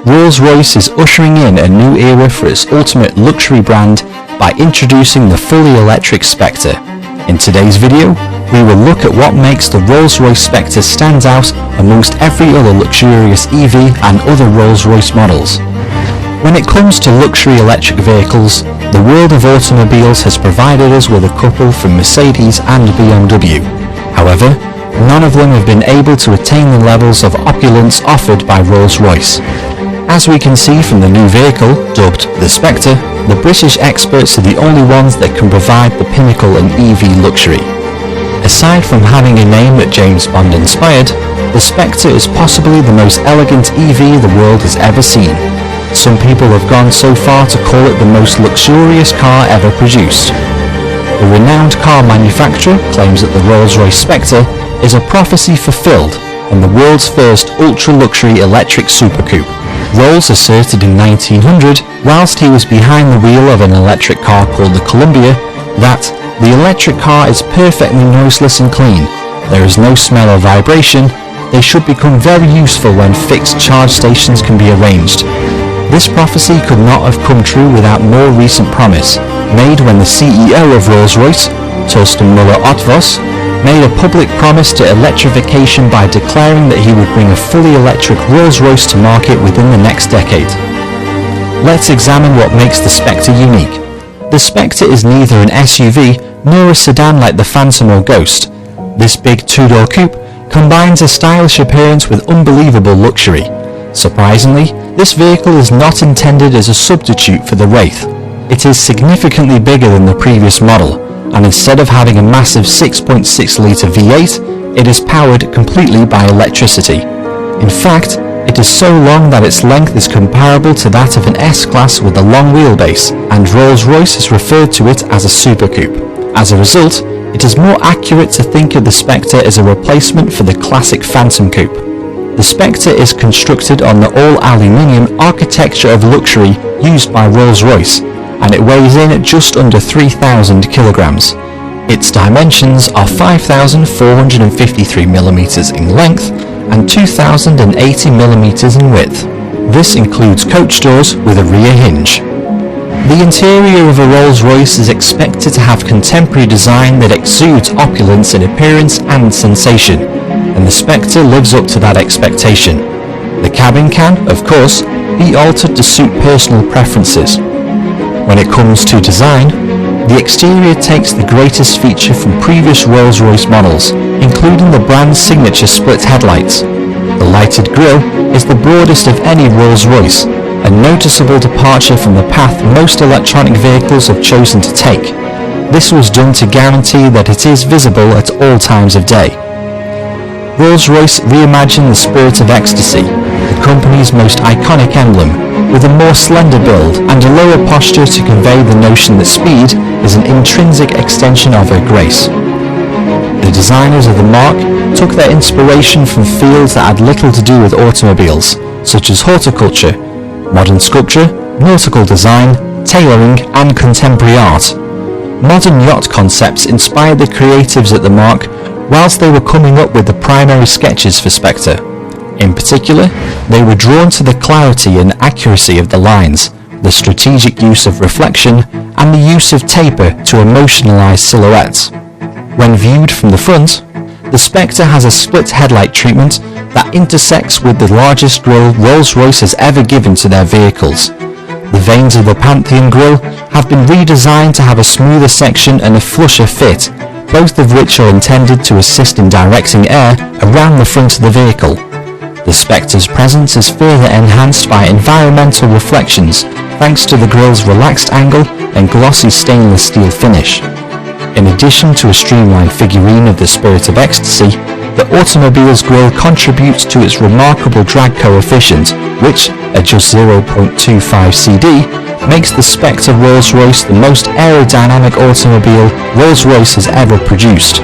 Rolls-Royce is ushering in a new era for its ultimate luxury brand by introducing the fully electric Spectre. In today's video, we will look at what makes the Rolls-Royce Spectre stand out amongst every other luxurious EV and other Rolls-Royce models. When it comes to luxury electric vehicles, the world of automobiles has provided us with a couple from Mercedes and BMW. However, none of them have been able to attain the levels of opulence offered by Rolls-Royce. As we can see from the new vehicle, dubbed the Spectre, the British experts are the only ones that can provide the pinnacle in EV luxury. Aside from having a name that James Bond inspired, the Spectre is possibly the most elegant EV the world has ever seen. Some people have gone so far to call it the most luxurious car ever produced. The renowned car manufacturer claims that the Rolls-Royce Spectre is a prophecy fulfilled and the world's first ultra-luxury electric supercoupe. Rolls asserted in 1900, whilst he was behind the wheel of an electric car called the Columbia, that the electric car is perfectly noiseless and clean. There is no smell or vibration. They should become very useful when fixed charge stations can be arranged. This prophecy could not have come true without more recent promise, made when the CEO of Rolls-Royce, Torsten Müller-Otvos, made a public promise to electrification by declaring that he would bring a fully electric Rolls-Royce to market within the next decade. Let's examine what makes the Spectre unique. The Spectre is neither an SUV nor a sedan like the Phantom or Ghost. This big two-door coupe combines a stylish appearance with unbelievable luxury. Surprisingly, this vehicle is not intended as a substitute for the Wraith. It is significantly bigger than the previous model, and instead of having a massive 6.6-litre V8, it is powered completely by electricity. In fact, it is so long that its length is comparable to that of an S-Class with a long wheelbase, and Rolls-Royce has referred to it as a supercoupe. As a result, it is more accurate to think of the Spectre as a replacement for the classic Phantom coupe. The Spectre is constructed on the all-aluminium architecture of luxury used by Rolls-Royce, and it weighs in at just under 3,000 kilograms. Its dimensions are 5,453mm in length and 2,080mm in width. This includes coach doors with a rear hinge. The interior of a Rolls-Royce is expected to have contemporary design that exudes opulence in appearance and sensation, and the Spectre lives up to that expectation. The cabin can, of course, be altered to suit personal preferences. When it comes to design, the exterior takes the greatest feature from previous Rolls-Royce models, including the brand's signature split headlights. The lighted grille is the broadest of any Rolls-Royce, a noticeable departure from the path most electronic vehicles have chosen to take. This was done to guarantee that it is visible at all times of day. Rolls-Royce reimagined the Spirit of Ecstasy, the company's most iconic emblem, with a more slender build and a lower posture to convey the notion that speed is an intrinsic extension of her grace. The designers of the marque took their inspiration from fields that had little to do with automobiles, such as horticulture, modern sculpture, nautical design, tailoring, and contemporary art. Modern yacht concepts inspired the creatives at the marque whilst they were coming up with the primary sketches for Spectre. In particular, they were drawn to the clarity and accuracy of the lines, the strategic use of reflection, and the use of taper to emotionalize silhouettes. When viewed from the front, the Spectre has a split headlight treatment that intersects with the largest grille Rolls-Royce has ever given to their vehicles. The vanes of the Pantheon grille have been redesigned to have a smoother section and a flusher fit, both of which are intended to assist in directing air around the front of the vehicle. The Spectre's presence is further enhanced by environmental reflections thanks to the grille's relaxed angle and glossy stainless steel finish. In addition to a streamlined figurine of the Spirit of Ecstasy, the automobile's grille contributes to its remarkable drag coefficient, which, at just 0.25 CD, makes the Spectre Rolls-Royce the most aerodynamic automobile Rolls-Royce has ever produced.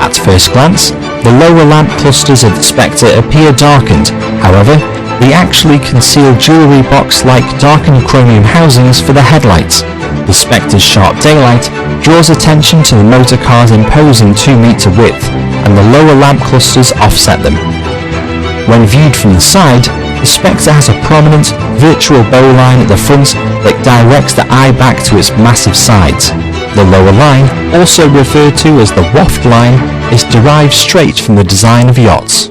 At first glance, the lower lamp clusters of the Spectre appear darkened. However, they actually conceal jewellery box-like darkened chromium housings for the headlights. The Spectre's sharp daylight draws attention to the motor car's imposing 2-metre width, and the lower lamp clusters offset them. When viewed from the side, the Spectre has a prominent, virtual bowline at the front that directs the eye back to its massive sides. The lower line, also referred to as the waft line, is derived straight from the design of yachts.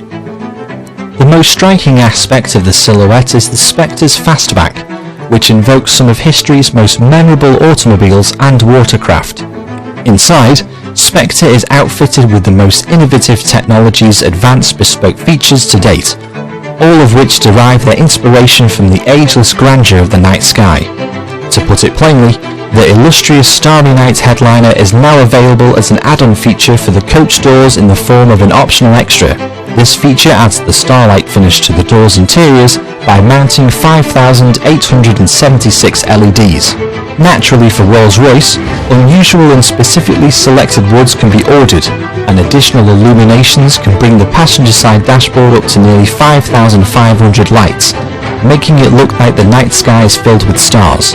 The most striking aspect of the silhouette is the Spectre's fastback, which invokes some of history's most memorable automobiles and watercraft. Inside, Spectre is outfitted with the most innovative technology's advanced bespoke features to date, all of which derive their inspiration from the ageless grandeur of the night sky. To put it plainly, the illustrious Starry Night headliner is now available as an add-on feature for the coach doors in the form of an optional extra. This feature adds the starlight finish to the door's interiors by mounting 5,876 LEDs. Naturally for Rolls-Royce, unusual and specifically selected woods can be ordered, and additional illuminations can bring the passenger side dashboard up to nearly 5,500 lights, making it look like the night sky is filled with stars.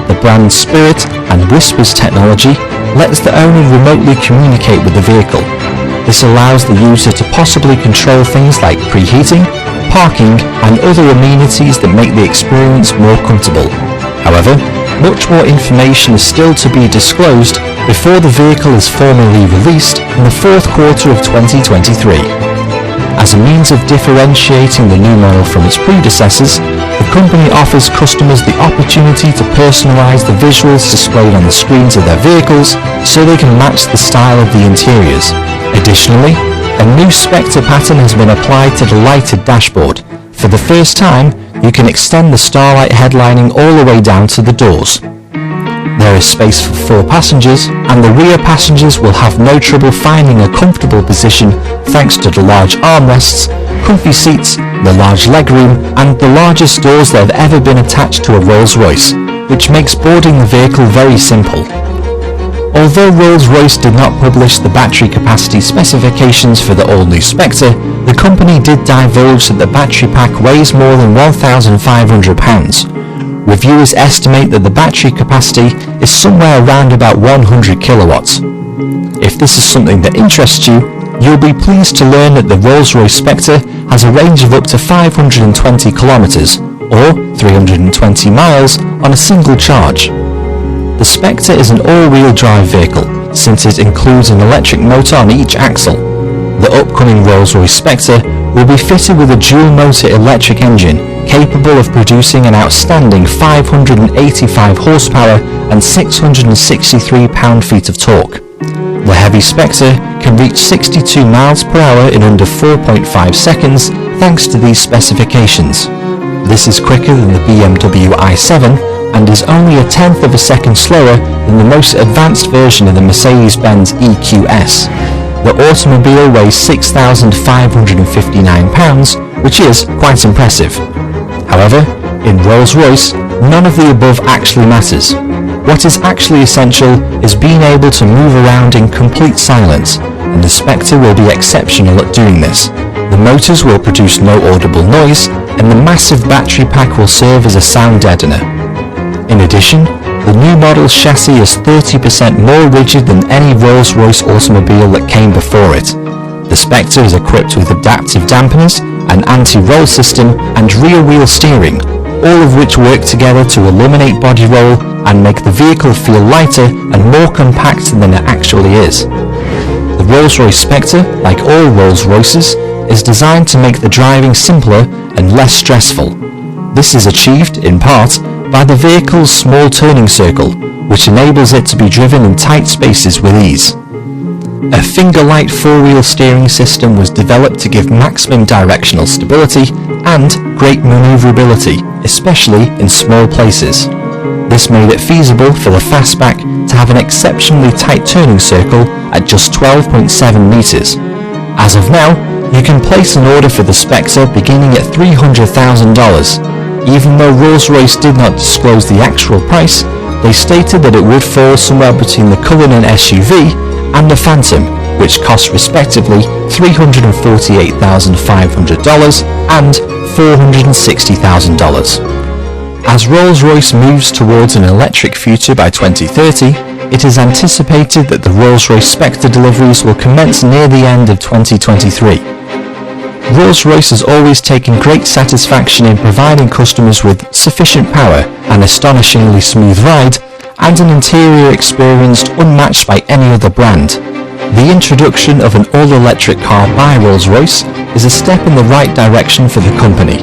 The brand's Spirit and Whispers technology lets the owner remotely communicate with the vehicle. This allows the user to possibly control things like preheating, parking, and other amenities that make the experience more comfortable. However, much more information is still to be disclosed before the vehicle is formally released in the fourth quarter of 2023. As a means of differentiating the new model from its predecessors, the company offers customers the opportunity to personalize the visuals displayed on the screens of their vehicles so they can match the style of the interiors. Additionally, a new Spectre pattern has been applied to the lighted dashboard. For the first time, you can extend the starlight headlining all the way down to the doors. There is space for 4 passengers, and the rear passengers will have no trouble finding a comfortable position thanks to the large armrests, comfy seats, the large legroom, and the largest doors that have ever been attached to a Rolls-Royce, which makes boarding the vehicle very simple. Although Rolls-Royce did not publish the battery capacity specifications for the all-new Spectre, the company did divulge that the battery pack weighs more than 1,500 pounds. Reviewers estimate that the battery capacity is somewhere around about 100 kilowatts. If this is something that interests you, you'll be pleased to learn that the Rolls-Royce Spectre has a range of up to 520 kilometers, or 320 miles, on a single charge. The Spectre is an all-wheel drive vehicle, since it includes an electric motor on each axle. The upcoming Rolls-Royce Spectre will be fitted with a dual-motor electric engine, capable of producing an outstanding 585 horsepower and 663 pound-feet of torque. The heavy Spectre can reach 62 miles per hour in under 4.5 seconds thanks to these specifications. This is quicker than the BMW i7 and is only a tenth of a second slower than the most advanced version of the Mercedes-Benz EQS. The automobile weighs 6,559 pounds, which is quite impressive. However, in Rolls-Royce, none of the above actually matters. What is actually essential is being able to move around in complete silence, and the Spectre will be exceptional at doing this. The motors will produce no audible noise, and the massive battery pack will serve as a sound deadener. In addition, the new model's chassis is 30% more rigid than any Rolls-Royce automobile that came before it. The Spectre is equipped with adaptive dampeners, an anti-roll system, and rear-wheel steering, all of which work together to eliminate body roll and make the vehicle feel lighter and more compact than it actually is. The Rolls-Royce Spectre, like all Rolls-Royces, is designed to make the driving simpler and less stressful. This is achieved, in part, by the vehicle's small turning circle, which enables it to be driven in tight spaces with ease. A finger-light four-wheel steering system was developed to give maximum directional stability and great maneuverability, especially in small places. This made it feasible for the fastback to have an exceptionally tight turning circle at just 12.7 meters. As of now, you can place an order for the Spectre beginning at $300,000. Even though Rolls-Royce did not disclose the actual price, they stated that it would fall somewhere between the Cullinan SUV and the Phantom, which cost respectively $348,500 and $460,000. As Rolls-Royce moves towards an electric future by 2030, it is anticipated that the Rolls-Royce Spectre deliveries will commence near the end of 2023. Rolls-Royce has always taken great satisfaction in providing customers with sufficient power, an astonishingly smooth ride, and an interior experience unmatched by any other brand. The introduction of an all-electric car by Rolls-Royce is a step in the right direction for the company.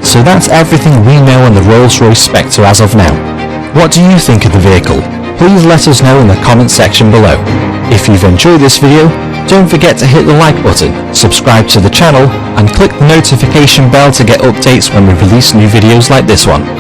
So that's everything we know on the Rolls-Royce Spectre as of now. What do you think of the vehicle? Please let us know in the comment section below. If you've enjoyed this video, don't forget to hit the like button, subscribe to the channel, and click the notification bell to get updates when we release new videos like this one.